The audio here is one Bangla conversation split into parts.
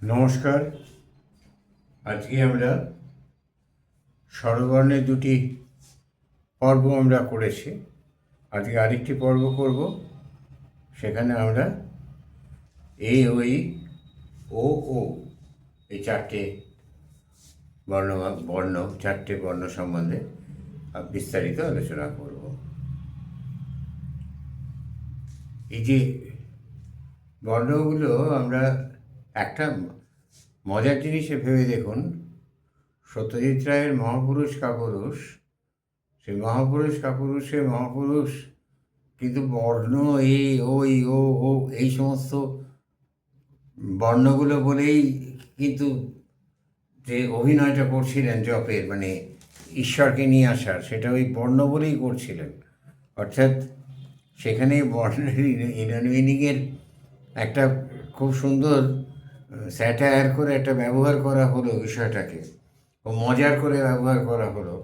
নমস্কার। আজকে আমরা স্বরবর্ণের দুটি পর্ব আমরা করেছি। আজকে আরেকটি পর্ব করব। সেখানে আমরা এ ওই ও ও এই চারটে বর্ণ বর্ণ চারটে বর্ণ সম্বন্ধে বিস্তারিত আলোচনা করব। এই যে বর্ণগুলো আমরা একটা মজার জিনিসে ভেবে দেখুন, সত্যজিৎ রায়ের মহাপুরুষ কাপুরুষ, সেই মহাপুরুষ কাপুরুষে মহাপুরুষ কিন্তু বর্ণ এ ওই ও এই সমস্ত বর্ণগুলো বলেই কিন্তু যে অভিনয়টা করছিলেন জপের, মানে ঈশ্বরকে নিয়ে আসার, সেটা ওই বর্ণ বলেই করছিলেন। অর্থাৎ সেখানে বর্ণের ইনার মিনিংয়ের একটা খুব সুন্দর স্যাটায়ার করে একটা ব্যবহার করা হলো বিষয়টাকে, ও মজার করে ব্যবহার করা হলো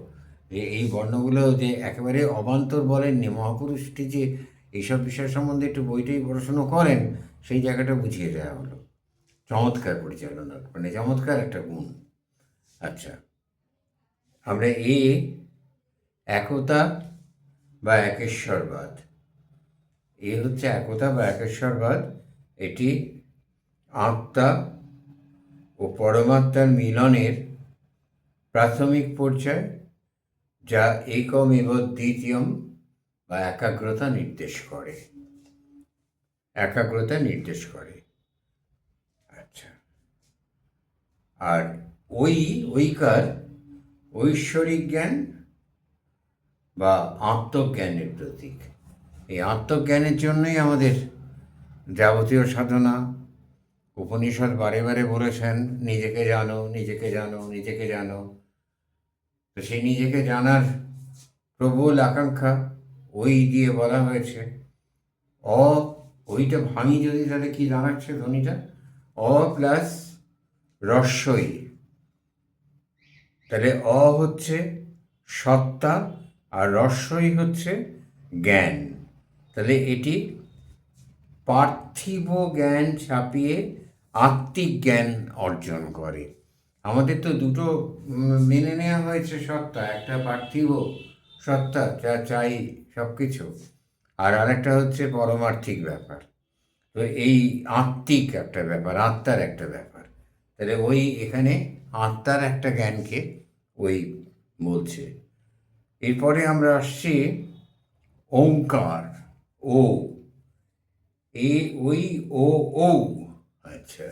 যে এই বর্ণগুলো যে একেবারে অবান্তর বলেননি। মহাপুরুষটি যে এইসব বিষয় সম্বন্ধে একটু বইটাই পড়াশুনো করেন, সেই জায়গাটা বুঝিয়ে দেওয়া হলো। চমৎকার পরিচালনা, মানে চমৎকার একটা গুণ। আচ্ছা, আমরা একতা বা একেশ্বরবাদ, হচ্ছে একতা বা একেশ্বরবাদ। এটি আত্মা ও পরমাত্মার মিলনের প্রাথমিক পর্যায়, যা একমেব দ্বিতীয়ম বা একাগ্রতা নির্দেশ করে। আচ্ছা, আর ঐকার ঐশ্বরিক জ্ঞান বা আত্মজ্ঞানের প্রতীক। এই আত্মজ্ঞানের জন্যই আমাদের যাবতীয় সাধনা। উপনিষদ বারে বারে বলেছেন, নিজেকে জানো, নিজেকে জানো, নিজেকে জানো। তো সেই নিজেকে জানার প্রবল আকাঙ্ক্ষা ওই দিয়ে বলা হয়েছে। ওইটা ভাঙি যদি, তাহলে কি দাঁড়াচ্ছে ধ্বনিটা? প্লাস রস্বই, তাহলে হচ্ছে সত্তা আর রস্বই হচ্ছে জ্ঞান। তাহলে এটি পার্থিব জ্ঞান ছাপিয়ে আত্মিক জ্ঞান অর্জন করে। আমাদের তো দুটো মেনে নেওয়া হয়েছে সত্তা, একটা পার্থিব সত্তা যা চাই সব কিছু, আর আরেকটা হচ্ছে পরমার্থিক ব্যাপার। তো এই আত্মিক একটা ব্যাপার, আত্মার একটা ব্যাপার। তাহলে ওই এখানে আত্মার একটা জ্ঞানকে ওই বলছে। এরপরে আমরা আসছি ওঙ্কার, ও ওই ও। আচ্ছা,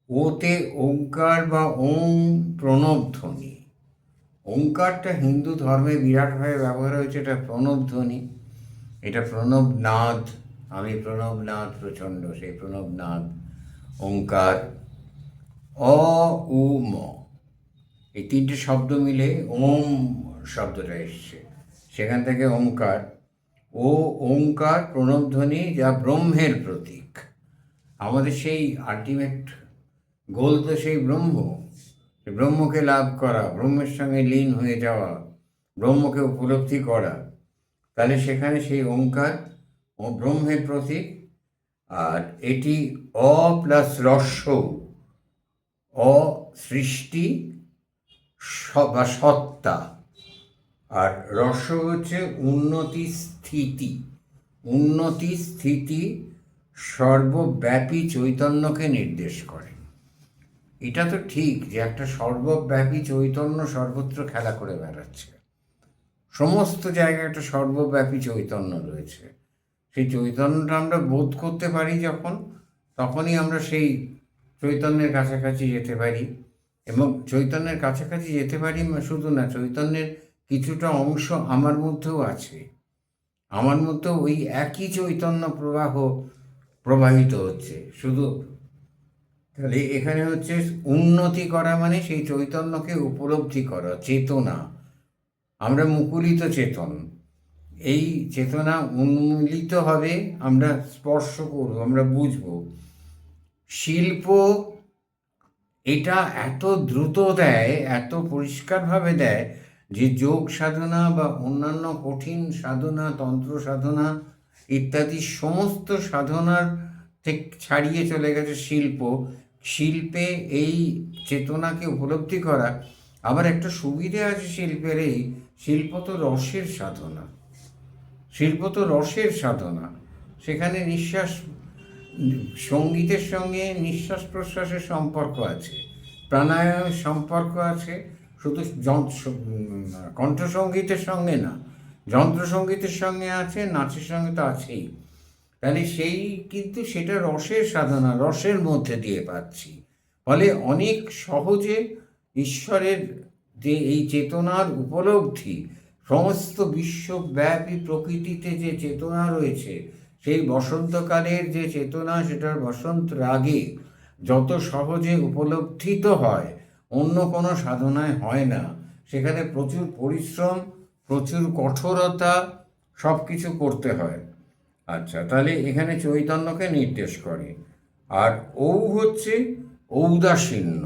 ওতে ওঙ্কার বা ওং প্রণব ধ্বনি। ওঙ্কারটা হিন্দু ধর্মে বিরাটভাবে ব্যবহার হয়েছে। এটা প্রণব ধ্বনি, এটা প্রণব নাদ। আমি প্রণব নাদ প্রচণ্ড, সেই প্রণব নাদ ওঙ্কার। উ ম, এই তিনটে শব্দ মিলে ওম শব্দটা এসছে, সেখান থেকে ওঙ্কার। ওঙ্কার প্রণবধ্বনি, যা ব্রহ্মের প্রতীক। আমাদের সেই আলটিমেট গোল তো সেই ব্রহ্মকে লাভ করা, ব্রহ্মের সঙ্গে লীন হয়ে যাওয়া, ব্রহ্মকে উপলব্ধি করা। তাহলে সেখানে সেই ওঙ্কার ও ব্রহ্মের প্রতীক। আর এটি প্লাস রস্য, সৃষ্টি বা সত্তা, আর রস্য হচ্ছে উন্নতি স্থিতি সর্বব্যাপী চৈতন্যকে নির্দেশ করে। এটা তো ঠিক যে একটা সর্বব্যাপী চৈতন্য সর্বত্র খেলা করে বেড়াচ্ছে, সমস্ত জায়গায় একটা সর্বব্যাপী চৈতন্য রয়েছে। সেই চৈতন্যটা আমরা বোধ করতে পারি যখন, তখনই আমরা সেই চৈতন্যের কাছাকাছি যেতে পারি। এবং চৈতন্যের কাছাকাছি যেতে পারি শুধু না, চৈতন্যের কিছুটা অংশ আমার মধ্যেও আছে। আমার মধ্যেও ওই একই চৈতন্য প্রবাহিত হচ্ছে শুধু। তাহলে এখানে হচ্ছে উন্নতি করা মানে সেই চৈতন্যকে উপলব্ধি করা, চেতনা। আমরা মুকুলিত চেতন, এই চেতনা উন্মূলিত হবে, আমরা স্পর্শ করব, আমরা বুঝব। শিল্প এটা এত দ্রুত দেয়, এত পরিষ্কারভাবে দেয়, যে যোগ সাধনা বা অন্যান্য কঠিন সাধনা, তন্ত্র সাধনা ইত্যাদি সমস্ত সাধনার ঠিক ছাড়িয়ে চলে গেছে শিল্প। শিল্পে এই চেতনাকে উপলব্ধি করা আবার একটা সুবিধে আছে শিল্পের, এই শিল্প তো রসের সাধনা, শিল্প তো রসের সাধনা। সেখানে নিঃশ্বাস, সঙ্গীতের সঙ্গে নিঃশ্বাস প্রশ্বাসের সম্পর্ক আছে, প্রাণায়ামের সম্পর্ক আছে, শুধু কণ্ঠসঙ্গীতের সঙ্গে না, যন্ত্রসঙ্গীতের সঙ্গে আছে, নাচের সঙ্গে তো আছেই। তাহলে সেই কিন্তু সেটা রসের সাধনা, রসের মধ্যে দিয়ে পাচ্ছি। ফলে অনেক সহজে ঈশ্বরের যে এই চেতনার উপলব্ধি, সমস্ত বিশ্বব্যাপী প্রকৃতিতে যে চেতনা রয়েছে, সেই বসন্তকালের যে চেতনা, সেটার বসন্ত রাগে যত সহজে উপলব্ধিত হয়, অন্য কোনো সাধনায় হয় না। সেখানে প্রচুর পরিশ্রম, প্রচুর কঠোরতা, সব কিছু করতে হয়। আচ্ছা, তাহলে এখানে চৈতন্যকে নির্দেশ করে। আর ঔ হচ্ছে ঔদাসীন্য,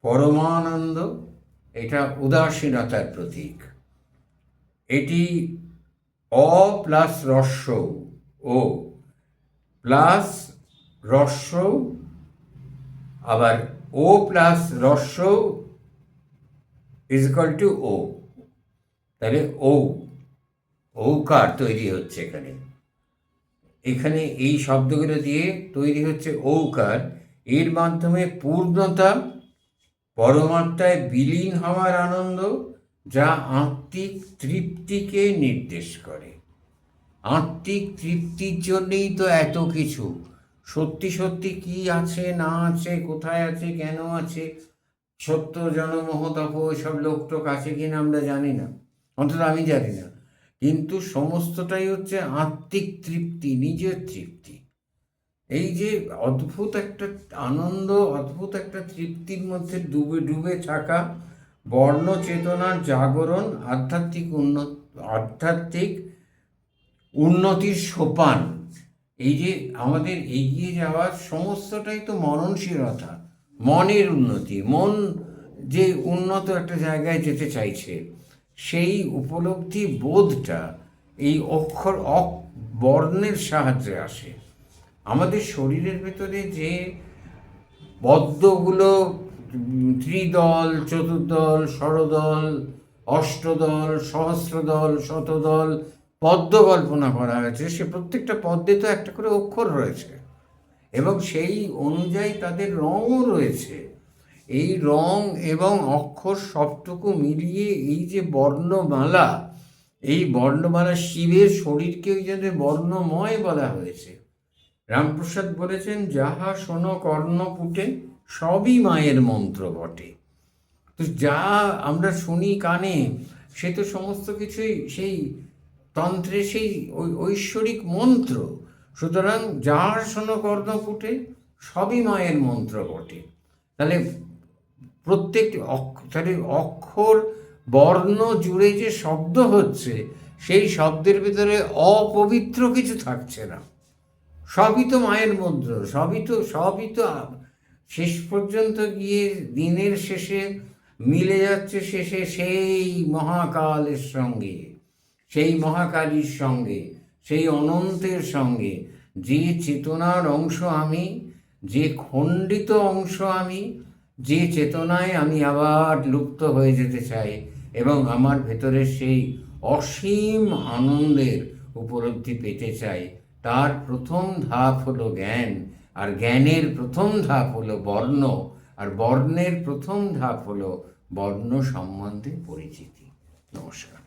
পরমানন্দ, এটা উদাসীনতার প্রতীক। এটি অ প্লাস রস্য, ও প্লাস রস্য, আবার ও প্লাস রস্য ইজ ইকুয়াল টু ও। তাহলে ঔকার তৈরি হচ্ছে এখানে। এখানে এই শব্দগুলো দিয়ে তৈরি হচ্ছে ঔকার। এর মাধ্যমে পূর্ণতা, পরমাত্মায় বিলীন হওয়ার আনন্দ, যা আত্মিক তৃপ্তিকে নির্দেশ করে। আত্মিক তৃপ্তির জন্যেই তো এত কিছু। সত্যি সত্যি কি আছে না আছে, কোথায় আছে, কেন আছে, সত্য জনমহতপ এসব লোকটোক আছে কিনা আমরা জানি না, অন্তত আমি জানি না। কিন্তু সমস্তটাই হচ্ছে আত্মিক তৃপ্তি, নিজের তৃপ্তি। এই যে অদ্ভুত একটা আনন্দ, অদ্ভুত একটা তৃপ্তির মধ্যে ডুবে ডুবে থাকা, বর্ণ চেতনার জাগরণ, আধ্যাত্মিক উন্নতির সোপান। এই যে আমাদের এগিয়ে যাওয়ার সমস্তটাই তো মননশীলতা, মনের উন্নতি। মন যে উন্নত একটা জায়গায় যেতে চাইছে, সেই উপলব্ধি বোধটা এই বর্ণের সাহায্যে আসে। আমাদের শরীরের ভেতরে যে পদ্মগুলো, ত্রিদল, চতুর্দল, ষড়দল, অষ্টদল, সহস্রদল, শতদল পদ্ম কল্পনা করা হয়েছে, সে প্রত্যেকটা পদ্মে তো একটা করে অক্ষর রয়েছে, এবং সেই অনুযায়ী তাদের রঙও রয়েছে। এই রং এবং অক্ষর সবটুকু মিলিয়ে এই যে বর্ণমালা, এই বর্ণমালা, শিবের শরীরকে ওই জন্য বর্ণময় বলা হয়েছে। রামপ্রসাদ বলেছেন, যাহা শোনো কর্ণপুটে, সবই মায়ের মন্ত্র বটে। তো যা আমরা শুনি কানে, সে তো সমস্ত কিছুই সেই তন্ত্রে সেই ঐশ্বরিক মন্ত্র। সুতরাং যাহার শোনো কর্ণপুটে, সবই মায়ের মন্ত্র বটে। তাহলে প্রত্যেকটি তাহলে অক্ষর, বর্ণ জুড়ে যে শব্দ হচ্ছে, সেই শব্দের ভিতরে অপবিত্র কিছু থাকছে না। সবই তো মায়ের মন্ত্র, সবই তো শেষ পর্যন্ত গিয়ে দিনের শেষে মিলে যাচ্ছে শেষে সেই মহাকালের সঙ্গে, সেই মহাকালীর সঙ্গে, সেই অনন্তের সঙ্গে। যে চেতনার অংশ আমি, যে খণ্ডিত অংশ আমি, যে চেতনায় আমি আবার লুপ্ত হয়ে যেতে চাই, এবং আমার ভেতরে সেই অসীম আনন্দের উপলব্ধি পেতে চাই, তার প্রথম ধাপ হলো জ্ঞান, আর জ্ঞানের প্রথম ধাপ হলো বর্ণ, আর বর্ণের প্রথম ধাপ হলো বর্ণ সম্বন্ধে পরিচিতি। নমস্কার।